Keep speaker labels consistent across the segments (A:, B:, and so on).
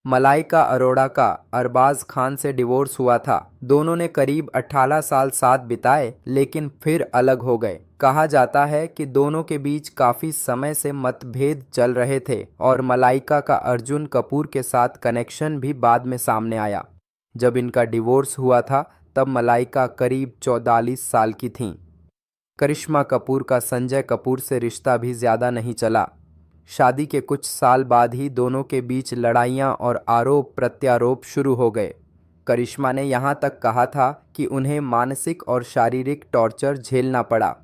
A: मलाइका अरोड़ा का अरबाज खान से डिवोर्स हुआ था। दोनों ने करीब 18 साल साथ बिताए लेकिन फिर अलग हो गए। कहा जाता है कि दोनों के बीच काफ़ी समय से मतभेद चल रहे थे और मलाइका का अर्जुन कपूर के साथ कनेक्शन भी बाद में सामने आया। जब इनका डिवोर्स हुआ था तब मलाइका करीब 44 साल की थीं। करिश्मा कपूर का संजय कपूर से रिश्ता भी ज़्यादा नहीं चला। शादी के कुछ साल बाद ही दोनों के बीच लड़ाइयाँ और आरोप प्रत्यारोप शुरू हो गए। करिश्मा ने यहाँ तक कहा था कि उन्हें मानसिक और शारीरिक टॉर्चर झेलना पड़ा।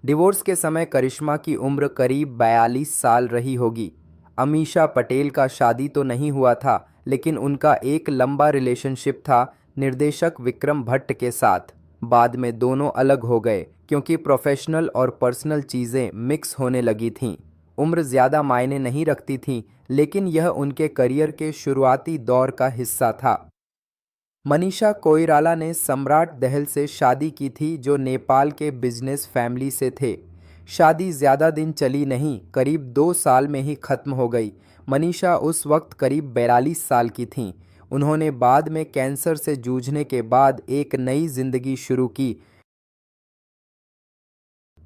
A: डिवोर्स के समय करिश्मा की उम्र करीब 42 साल रही होगी। अमीषा पटेल का शादी तो नहीं हुआ था लेकिन उनका एक लंबा रिलेशनशिप था निर्देशक विक्रम भट्ट के साथ। बाद में दोनों अलग हो गए क्योंकि प्रोफेशनल और पर्सनल चीज़ें मिक्स होने लगी थीं। उम्र ज़्यादा मायने नहीं रखती थी लेकिन यह उनके करियर के शुरुआती दौर का हिस्सा था। मनीषा कोइराला ने सम्राट दहल से शादी की थी जो नेपाल के बिजनेस फैमिली से थे। शादी ज़्यादा दिन चली नहीं, करीब 2 साल में ही ख़त्म हो गई। मनीषा उस वक्त करीब 42 साल की थीं। उन्होंने बाद में कैंसर से जूझने के बाद एक नई जिंदगी शुरू की।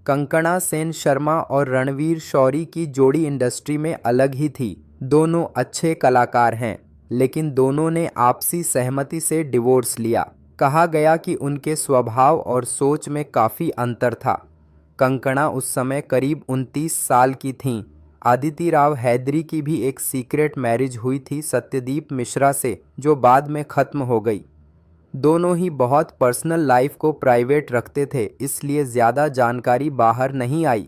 A: कंकणा सेन शर्मा और रणवीर शौरी की जोड़ी इंडस्ट्री में अलग ही थी। दोनों अच्छे कलाकार हैं लेकिन दोनों ने आपसी सहमति से डिवोर्स लिया। कहा गया कि उनके स्वभाव और सोच में काफ़ी अंतर था। कंकणा उस समय करीब 29 साल की थीं। आदिति राव हैदरी की भी एक सीक्रेट मैरिज हुई थी सत्यदीप मिश्रा से जो बाद में ख़त्म हो गई। दोनों ही बहुत पर्सनल लाइफ को प्राइवेट रखते थे इसलिए ज़्यादा जानकारी बाहर नहीं आई।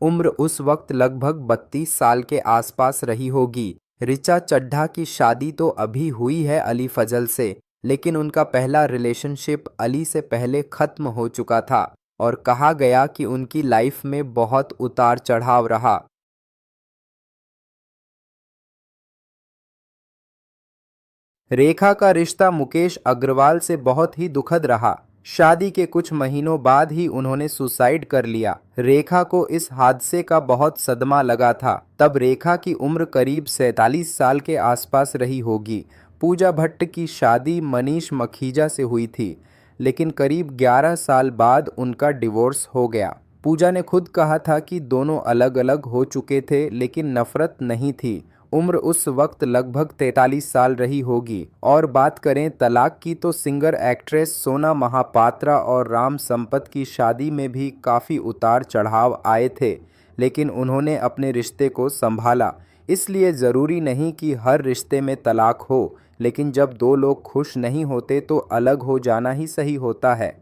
A: उम्र उस वक्त लगभग 32 साल के आसपास रही होगी। ऋचा चड्ढा की शादी तो अभी हुई है अली फजल से लेकिन उनका पहला रिलेशनशिप अली से पहले ख़त्म हो चुका था और कहा गया कि उनकी लाइफ में बहुत उतार चढ़ाव रहा। रेखा का रिश्ता मुकेश अग्रवाल से बहुत ही दुखद रहा। शादी के कुछ महीनों बाद ही उन्होंने सुसाइड कर लिया। रेखा को इस हादसे का बहुत सदमा लगा था। तब रेखा की उम्र करीब 47 साल के आसपास रही होगी। पूजा भट्ट की शादी मनीष मखीजा से हुई थी लेकिन करीब 11 साल बाद उनका डिवोर्स हो गया। पूजा ने खुद कहा था कि दोनों अलग अलग हो चुके थे लेकिन नफरत नहीं थी। उम्र उस वक्त लगभग 43 साल रही होगी। और बात करें तलाक की तो सिंगर एक्ट्रेस सोना महापात्रा और राम संपत की शादी में भी काफ़ी उतार चढ़ाव आए थे लेकिन उन्होंने अपने रिश्ते को संभाला। इसलिए ज़रूरी नहीं कि हर रिश्ते में तलाक हो लेकिन जब दो लोग खुश नहीं होते तो अलग हो जाना ही सही होता है।